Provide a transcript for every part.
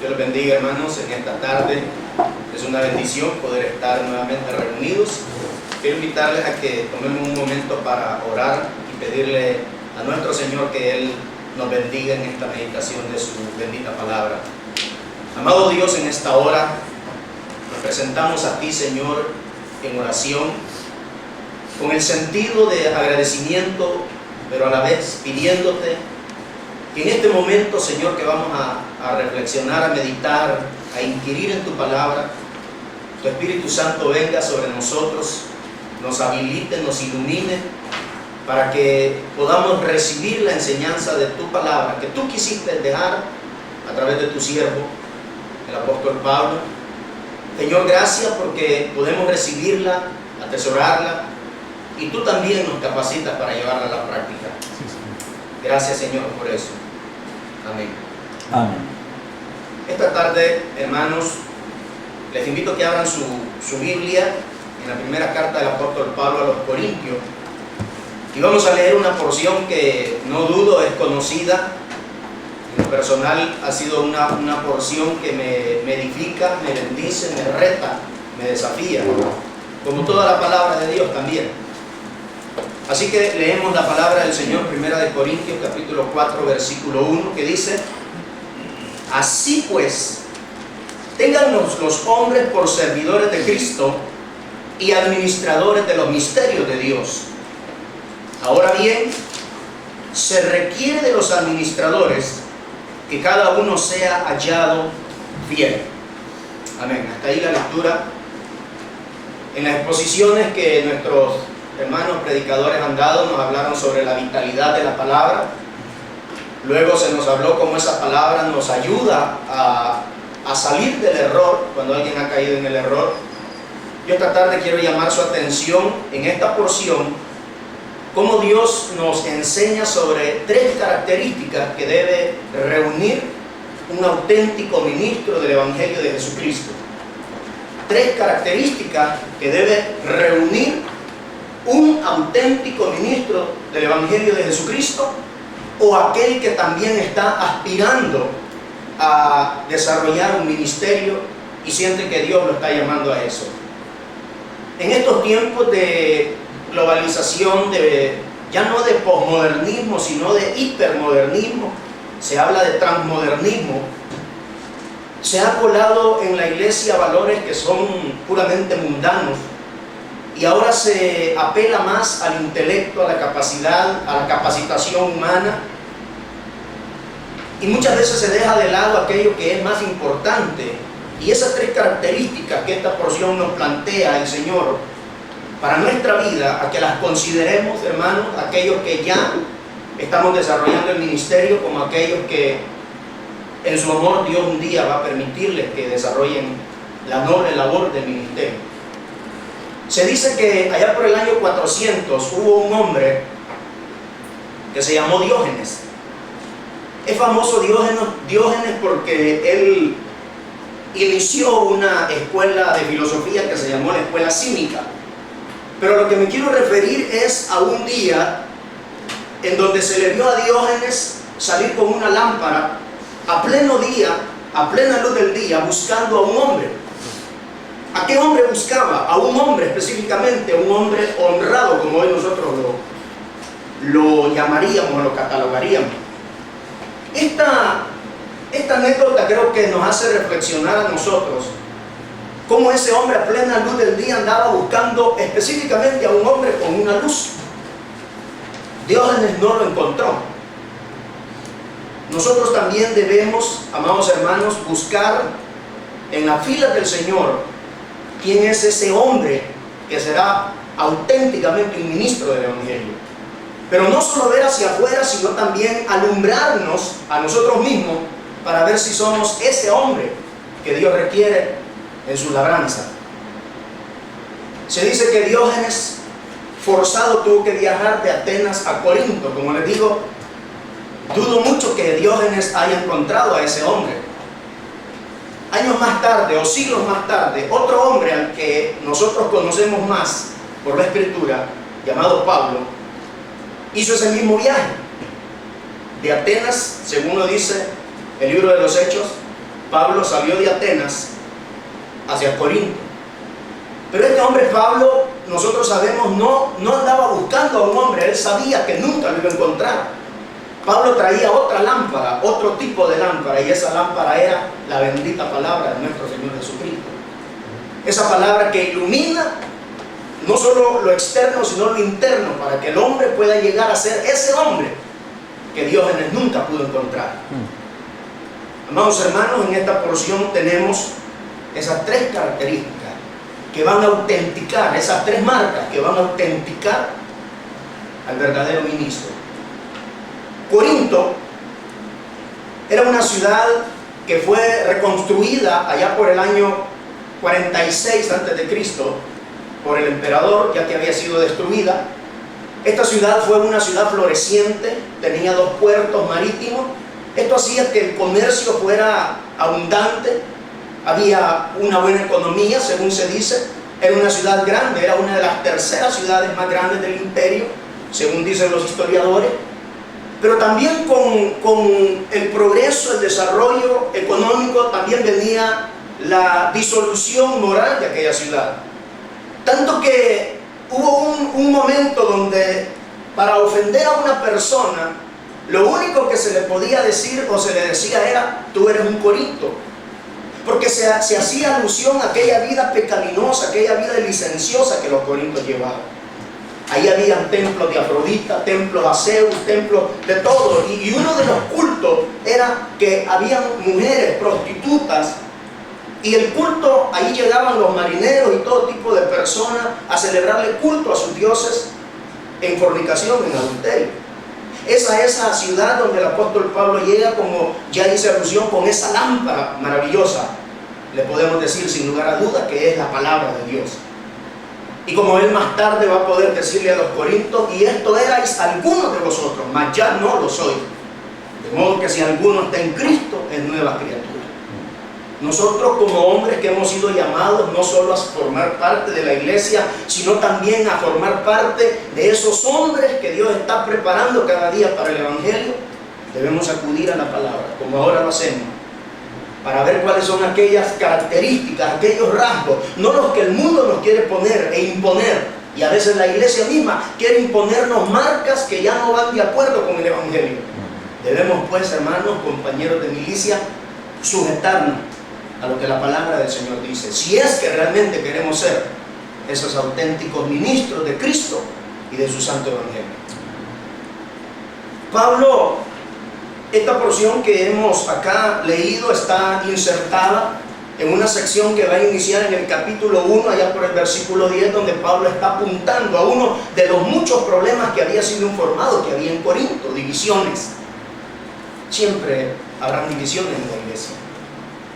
Dios los bendiga, hermanos, en esta tarde. Es una bendición poder estar nuevamente reunidos. Quiero invitarles a que tomemos un momento para orar y pedirle a nuestro Señor que Él nos bendiga en esta meditación de su bendita palabra. Amado Dios, en esta hora nos presentamos a ti, Señor, en oración, con el sentido de agradecimiento, pero a la vez pidiéndote que en este momento, Señor, que vamos a reflexionar, a meditar, a inquirir en tu palabra, tu Espíritu Santo venga sobre nosotros, nos habilite, nos ilumine, para que podamos recibir la enseñanza de tu palabra, que tú quisiste dejar a través de tu siervo, el apóstol Pablo. Señor, gracias porque podemos recibirla, atesorarla, y tú también nos capacitas para llevarla a la práctica. Gracias, Señor, por eso. Amén. Amén. Esta tarde, hermanos, les invito a que abran su Biblia en la primera carta del apóstol Pablo a los Corintios. Y vamos a leer una porción que no dudo es conocida. En lo personal ha sido una porción que me edifica, me bendice, me reta, me desafía, como toda la palabra de Dios también. Así que leemos la palabra del Señor, primera de Corintios, capítulo 4, versículo 1, que dice: así pues, téngannos los hombres por servidores de Cristo y administradores de los misterios de Dios. Ahora bien, se requiere de los administradores que cada uno sea hallado fiel. Amén. Hasta ahí la lectura. En las exposiciones que nuestros hermanos predicadores han dado, nos hablaron sobre la vitalidad de la palabra. Luego se nos habló cómo esa palabra nos ayuda a salir del error cuando alguien ha caído en el error. Yo esta tarde quiero llamar su atención en esta porción, cómo Dios nos enseña sobre tres características que debe reunir un auténtico ministro del Evangelio de Jesucristo. Tres características que debe reunir un auténtico ministro del Evangelio de Jesucristo, o aquel que también está aspirando a desarrollar un ministerio y siente que Dios lo está llamando a eso. En estos tiempos de globalización, ya no de posmodernismo, sino de hipermodernismo, se habla de transmodernismo, se ha colado en la iglesia valores que son puramente mundanos, y ahora se apela más al intelecto, a la capacidad, a la capacitación humana, y muchas veces se deja de lado aquello que es más importante. Y esas tres características que esta porción nos plantea el Señor para nuestra vida, a que las consideremos, hermanos, aquellos que ya estamos desarrollando el ministerio, como aquellos que en su amor Dios un día va a permitirles que desarrollen la noble labor del ministerio. Se dice que allá por el año 400 hubo un hombre que se llamó Diógenes. Es famoso Diógenes porque él inició una escuela de filosofía que se llamó la escuela cínica. Pero lo que me quiero referir es a un día en donde se le vio a Diógenes salir con una lámpara a pleno día, a plena luz del día, buscando a un hombre. ¿A qué hombre buscaba? A un hombre específicamente, un hombre honrado, como hoy nosotros lo llamaríamos o lo catalogaríamos. Esta anécdota creo que nos hace reflexionar a nosotros cómo ese hombre a plena luz del día andaba buscando específicamente a un hombre con una luz. Diógenes no lo encontró. Nosotros también debemos, amados hermanos, buscar en la fila del Señor quién es ese hombre que será auténticamente un ministro del Evangelio. Pero no solo ver hacia afuera, sino también alumbrarnos a nosotros mismos para ver si somos ese hombre que Dios requiere en su labranza. Se dice que Diógenes, forzado, tuvo que viajar de Atenas a Corinto. Como les digo, dudo mucho que Diógenes haya encontrado a ese hombre. Años más tarde, o siglos más tarde, otro hombre al que nosotros conocemos más por la Escritura, llamado Pablo, hizo ese mismo viaje de Atenas, según lo dice el libro de los Hechos, Pablo salió de Atenas hacia Corinto. Pero este hombre Pablo, nosotros sabemos, no andaba buscando a un hombre, él sabía que nunca lo iba a encontrar. Pablo traía otra lámpara, otro tipo de lámpara, y esa lámpara era la bendita palabra de nuestro Señor Jesucristo. Esa palabra que ilumina no solo lo externo, sino lo interno, para que el hombre pueda llegar a ser ese hombre que Diógenes nunca pudo encontrar. Amados hermanos, en esta porción tenemos esas tres características que van a autenticar, esas tres marcas que van a autenticar al verdadero ministro. Corinto era una ciudad que fue reconstruida allá por el año 46 a.C. por el emperador, ya que había sido destruida. Esta ciudad fue una ciudad floreciente, tenía 2 puertos marítimos. Esto hacía que el comercio fuera abundante, había una buena economía, según se dice. Era una ciudad grande, era una de las terceras ciudades más grandes del imperio, según dicen los historiadores. Pero también con el progreso, el desarrollo económico, también venía la disolución moral de aquella ciudad. Tanto que hubo un momento donde para ofender a una persona, lo único que se le podía decir o se le decía era: tú eres un Corinto. Porque se hacía alusión a aquella vida pecaminosa, aquella vida licenciosa que los corintios llevaban. Ahí habían templos de Afrodita, templos a Zeus, templos de todo. Y uno de los cultos era que habían mujeres prostitutas. Y el culto, ahí llegaban los marineros y todo tipo de personas a celebrarle culto a sus dioses en fornicación, en adulterio. Esa es esa ciudad donde el apóstol Pablo llega, como ya hice alusión, con esa lámpara maravillosa. Le podemos decir sin lugar a duda que es la palabra de Dios. Y como él más tarde va a poder decirle a los corintios: y esto erais algunos de vosotros, mas ya no lo soy. De modo que si alguno está en Cristo, es nueva criatura. Nosotros como hombres que hemos sido llamados no solo a formar parte de la iglesia, sino también a formar parte de esos hombres que Dios está preparando cada día para el evangelio, debemos acudir a la palabra, como ahora lo hacemos, para ver cuáles son aquellas características, aquellos rasgos, no los que el mundo nos quiere poner e imponer, y a veces la iglesia misma quiere imponernos marcas que ya no van de acuerdo con el evangelio. Debemos pues, hermanos, compañeros de milicia, sujetarnos a lo que la palabra del Señor dice, si es que realmente queremos ser esos auténticos ministros de Cristo y de su santo evangelio. Pablo, esta porción que hemos acá leído está insertada en una sección que va a iniciar en el capítulo 1, allá por el versículo 10, donde Pablo está apuntando a uno de los muchos problemas que había sido informado, que había en Corinto, divisiones. Siempre habrán divisiones en la iglesia,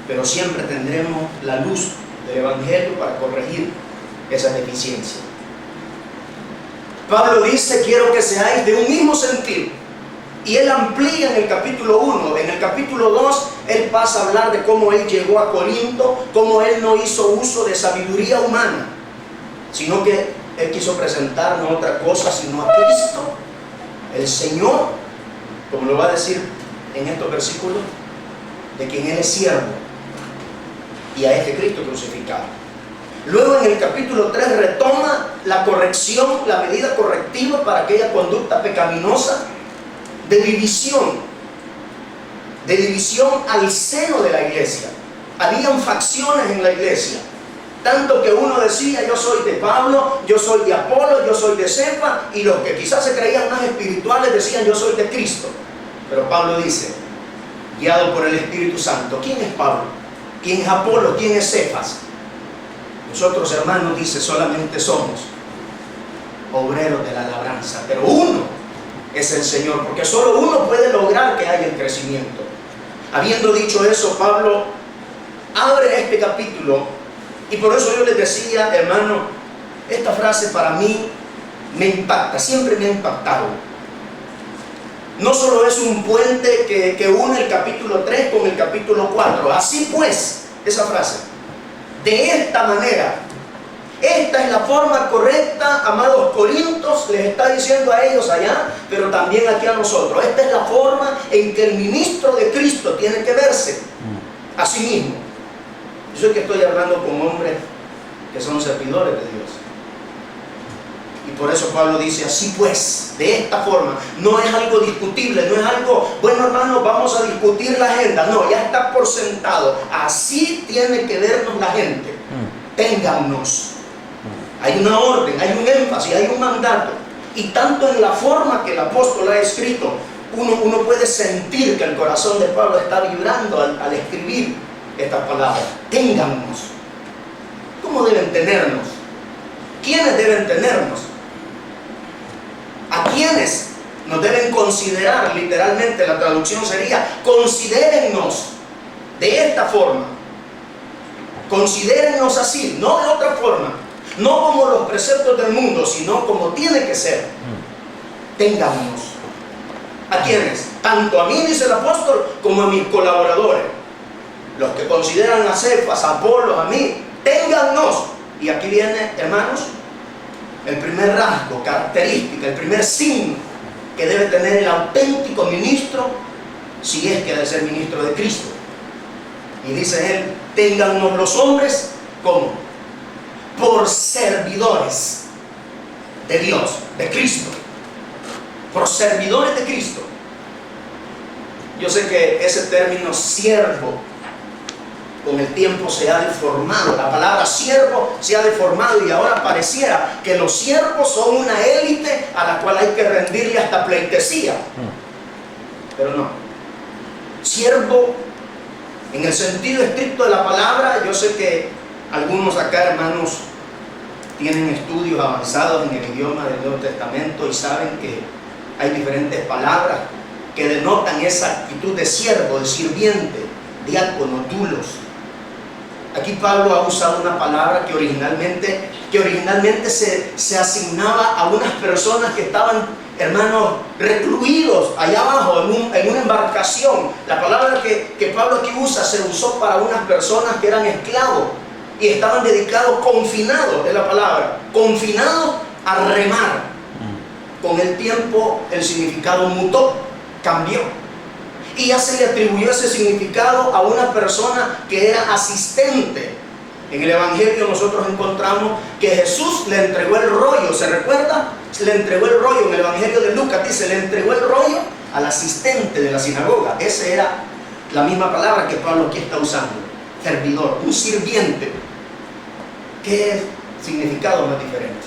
pero siempre tendremos la luz del evangelio para corregir esa deficiencia. Pablo dice: quiero que seáis de un mismo sentir. Y él amplía en el capítulo 1. En el capítulo 2 él pasa a hablar de cómo él llegó a Corinto, cómo él no hizo uso de sabiduría humana, sino que él quiso presentar no otra cosa sino a Cristo, el Señor, como lo va a decir en estos versículos, de quien él es siervo, y a este Cristo crucificado. Luego en el capítulo 3 retoma la corrección, la medida correctiva para aquella conducta pecaminosa de división al seno de la iglesia. Habían facciones en la iglesia, tanto que uno decía: yo soy de Pablo, yo soy de Apolo, yo soy de Cefa, y los que quizás se creían más espirituales decían: yo soy de Cristo. Pero Pablo dice, guiado por el Espíritu Santo: ¿quién es Pablo? ¿Quién es Apolo? ¿Quién es Cefas? Nosotros, hermanos, dice, solamente somos obreros de la labranza, pero uno es el Señor, porque solo uno puede lograr que haya el crecimiento. Habiendo dicho eso, Pablo abre este capítulo, y por eso yo les decía, hermano, esta frase para mí me impacta, siempre me ha impactado. No solo es un puente que une el capítulo 3 con el capítulo 4. Así pues, esa frase, de esta manera, esta es la forma correcta, amados corintios, les está diciendo a ellos allá, pero también aquí a nosotros. Esta es la forma en que el ministro de Cristo tiene que verse. Así sí mismo. Yo sé que estoy hablando con hombres que son servidores de Dios. Y por eso Pablo dice, así pues, de esta forma, no es algo discutible, no es algo, bueno hermano, vamos a discutir la agenda. No, ya está por sentado. Así tiene que vernos la gente. Téngannos. Hay una orden, hay un énfasis, hay un mandato. Y tanto en la forma que el apóstol ha escrito, uno puede sentir que el corazón de Pablo está vibrando al escribir estas palabras. Téngannos. ¿Cómo deben tenernos? ¿Quiénes deben tenernos? ¿A quiénes nos deben considerar? Literalmente la traducción sería, considérennos de esta forma. Considérennos así, no de otra forma. No como los preceptos del mundo, sino como tiene que ser. Téngannos. ¿A quiénes? Tanto a mí, dice el apóstol, como a mis colaboradores. Los que consideran a Cefas, a Apolos, a mí, téngannos. Y aquí viene, hermanos, el primer rasgo, característica, el primer signo que debe tener el auténtico ministro, si es que ha de ser ministro de Cristo. Y dice él, téngannos los hombres, ¿cómo? Por servidores de Dios, de Cristo. Por servidores de Cristo. Yo sé que ese término siervo con el tiempo se ha deformado. La palabra siervo se ha deformado y ahora pareciera que los siervos son una élite a la cual hay que rendirle hasta pleitesía. Pero no. Siervo, en el sentido estricto de la palabra, yo sé que algunos acá, hermanos, tienen estudios avanzados en el idioma del Nuevo Testamento y saben que hay diferentes palabras que denotan esa actitud de siervo, de sirviente, diácono, dulos. Aquí Pablo ha usado una palabra que originalmente se asignaba a unas personas que estaban, hermanos, recluidos allá abajo en una embarcación. La palabra que Pablo aquí usa se usó para unas personas que eran esclavos y estaban dedicados, confinados, es la palabra, confinados a remar. Con el tiempo el significado mutó, cambió. Y ya se le atribuyó ese significado a una persona que era asistente. En el Evangelio nosotros encontramos que Jesús le entregó el rollo, ¿se recuerda? Le entregó el rollo en el Evangelio de Lucas, dice, le entregó el rollo al asistente de la sinagoga. Esa era la misma palabra que Pablo aquí está usando, servidor, un sirviente. ¿Qué significado más diferente?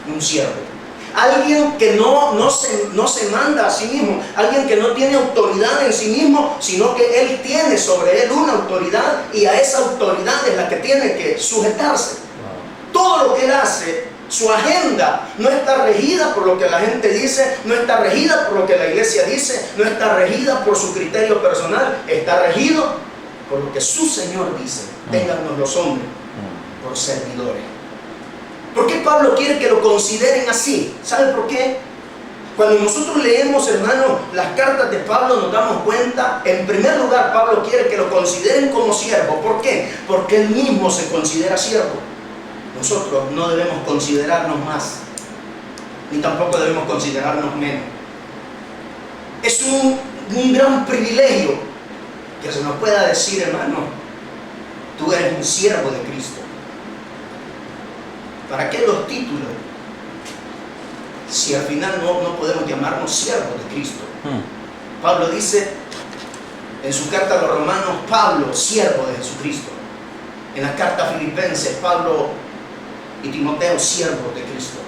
Un siervo. Alguien que no se manda a sí mismo, alguien que no tiene autoridad en sí mismo, sino que él tiene sobre él una autoridad y a esa autoridad es la que tiene que sujetarse. Todo lo que él hace, su agenda, no está regida por lo que la gente dice, no está regida por lo que la iglesia dice, no está regida por su criterio personal, está regido por lo que su Señor dice. Téngannos los hombres por servidores. ¿Por qué Pablo quiere que lo consideren así? ¿Saben por qué? Cuando nosotros leemos, hermanos, las cartas de Pablo nos damos cuenta, en primer lugar, Pablo quiere que lo consideren como siervo. ¿Por qué? Porque él mismo se considera siervo. Nosotros no debemos considerarnos más, ni tampoco debemos considerarnos menos. Es un gran privilegio que se nos pueda decir, hermano, tú eres un siervo de Cristo. ¿Para qué los títulos? Si al final no podemos llamarnos siervos de Cristo. Pablo dice en su carta a los romanos, Pablo, siervo de Jesucristo. En la carta a Filipenses, Pablo y Timoteo, siervos de Cristo.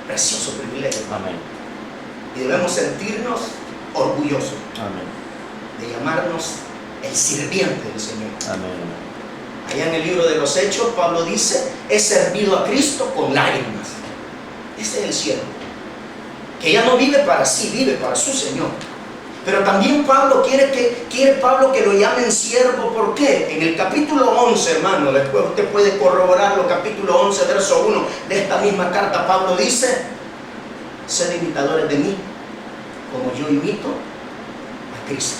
Precioso privilegio. Amén. Y debemos sentirnos orgullosos. Amén. De llamarnos el sirviente del Señor. Amén. Allá en el libro de los Hechos, Pablo dice, he servido a Cristo con lágrimas. Ese es el siervo. Que ya no vive para sí, vive para su Señor. Pero también Pablo quiere que lo llamen siervo. ¿Por qué? En el capítulo 11, hermano, después usted puede corroborarlo, capítulo 11, verso 1 de esta misma carta, Pablo dice, sed imitadores de mí, como yo imito a Cristo.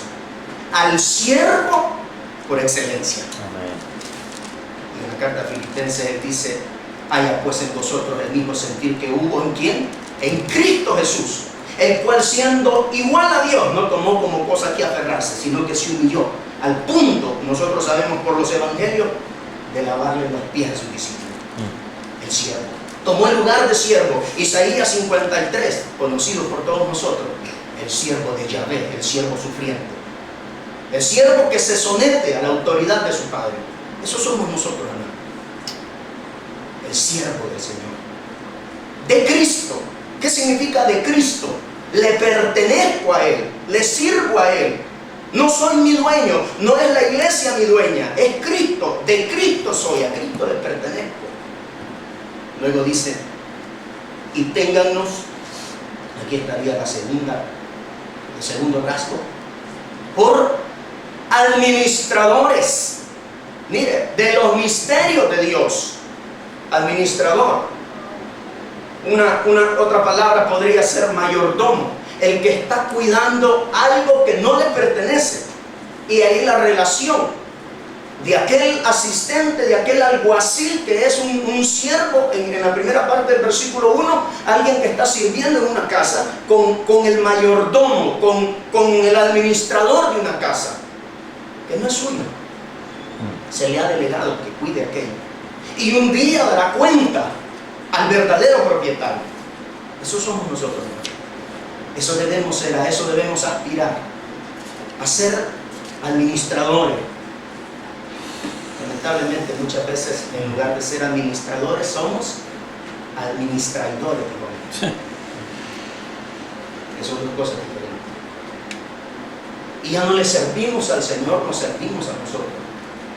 Al siervo por excelencia. Amén. En la carta a Filipenses él dice, haya pues en vosotros el mismo sentir que hubo en ¿quién? En Cristo Jesús, el cual siendo igual a Dios no tomó como cosa que aferrarse, sino que se humilló al punto, nosotros sabemos por los evangelios, de lavarle los pies a sus discípulos. El siervo. Tomó el lugar de siervo. Isaías 53, conocido por todos nosotros, el siervo de Yahvé, el siervo sufriente. El siervo que se somete a la autoridad de su padre. Eso somos nosotros, hermanos. El siervo del Señor. De Cristo. ¿Qué significa de Cristo? Le pertenezco a Él, le sirvo a Él. No soy mi dueño, no es la iglesia mi dueña, es Cristo, de Cristo soy, a Cristo le pertenezco. Luego dice, y téngannos, aquí estaría el segundo rasgo, por administradores, mire, de los misterios de Dios. Administrador. Otra palabra podría ser mayordomo, el que está cuidando algo que no le pertenece. Y ahí la relación de aquel asistente, de aquel alguacil que es un siervo, en la primera parte del versículo 1, alguien que está sirviendo en una casa, con el mayordomo, con el administrador de una casa, que no es suyo. Se le ha delegado que cuide aquello. Y un día dará cuenta al verdadero propietario. Eso somos nosotros. Eso debemos ser, a eso debemos aspirar, a ser administradores. Lamentablemente muchas veces en lugar de ser administradores somos administradores. Sí. Eso son dos cosas diferentes. Y ya no le servimos al Señor, nos servimos a nosotros,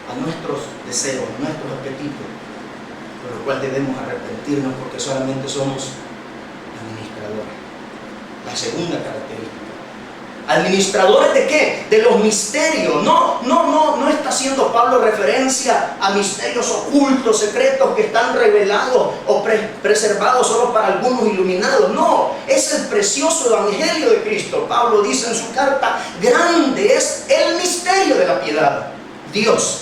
a nuestros deseos, a nuestros apetitos, por lo cual debemos arrepentirnos porque solamente somos administradores. La segunda característica. ¿Administradores de qué? De los misterios. No está haciendo Pablo referencia a misterios ocultos, secretos que están revelados o preservados solo para algunos iluminados. No, es el precioso evangelio de Cristo. Pablo dice en su carta, grande es el misterio de la piedad. Dios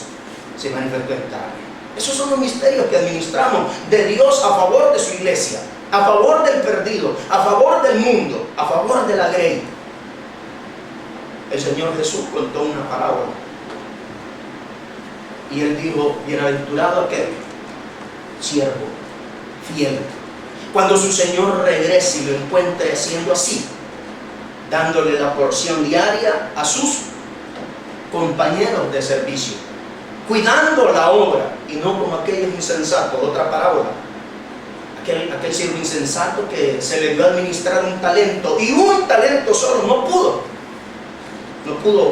se manifestó en carne. Esos son los misterios que administramos de Dios a favor de su iglesia, a favor del perdido, a favor del mundo, a favor de la grey. El Señor Jesús contó una parábola y Él dijo, bienaventurado aquel siervo fiel, cuando su Señor regrese y lo encuentre haciendo así, dándole la porción diaria a sus compañeros de servicio, cuidando la obra, y no como aquellos insensatos. Otra parábola, aquel siervo insensato que se le dio a administrar un talento, y un talento solo no pudo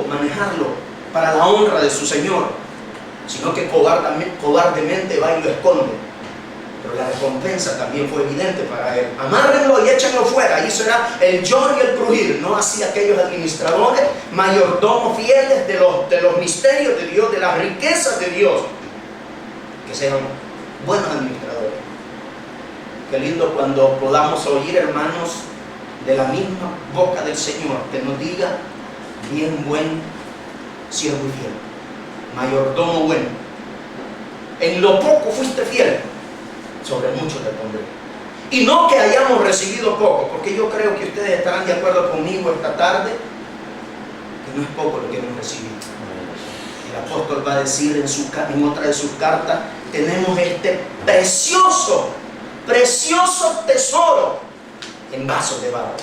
manejarlo para la honra de su Señor, sino que cobardemente va y lo esconde. Pero la recompensa también fue evidente para él. Amárrenlo y échenlo fuera, ahí será el llor y el crujir. No así aquellos administradores, mayordomos fieles de los misterios de Dios, de las riquezas de Dios, que sean buenos administradores. Qué lindo cuando podamos oír, hermanos, de la misma boca del Señor, que nos diga, bien buen siervo y fiel, mayordomo bueno, en lo poco fuiste fiel, sobre mucho te pondré. Y no que hayamos recibido poco, porque yo creo que ustedes estarán de acuerdo conmigo esta tarde que no es poco lo que hemos recibido. El apóstol va a decir en otra de sus cartas, tenemos este precioso tesoro en vasos de barro.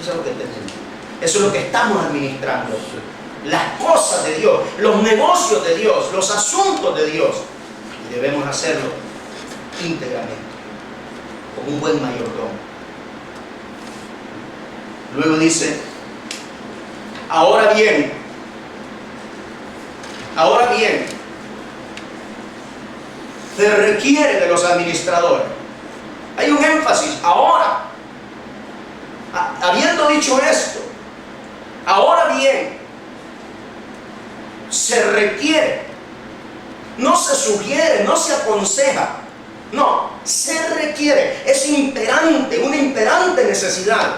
Eso es lo que tenemos. Eso es lo que estamos administrando. Las cosas de Dios, los negocios de Dios, los asuntos de Dios. Y debemos hacerlo íntegramente, como un buen mayordomo. Luego dice, ahora bien, se requiere de los administradores. Hay un énfasis, ahora. Habiendo dicho esto, ahora bien, se requiere, no se sugiere, no se aconseja, no, se requiere, es imperante, una imperante necesidad.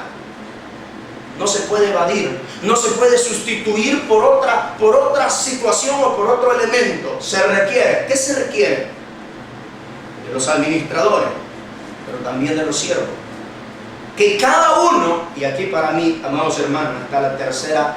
No se puede evadir, no se puede sustituir por otra situación o por otro elemento. Se requiere. ¿Qué se requiere? De los administradores, pero también de los siervos. Que cada uno, y aquí para mí, amados hermanos, está la tercera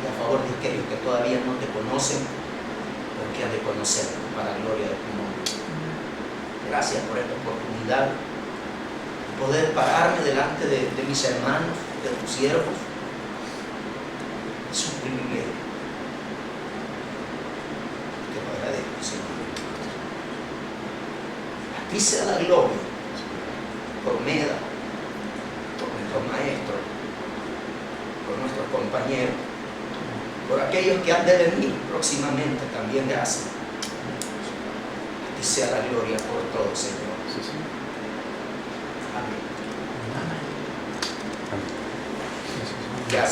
y a favor de aquellos que todavía no te conocen, porque han de conocer para la gloria de tu nombre. Gracias por esta oportunidad de poder pararme delante de mis hermanos, de tus siervos. Es un privilegio. Te lo agradezco, Señor. A ti sea la gloria por Meda, por nuestros maestros, por nuestros compañeros, por aquellos que han de venir próximamente también. Gracias. A ti sea la gloria por todo, Señor. Amén. Gracias.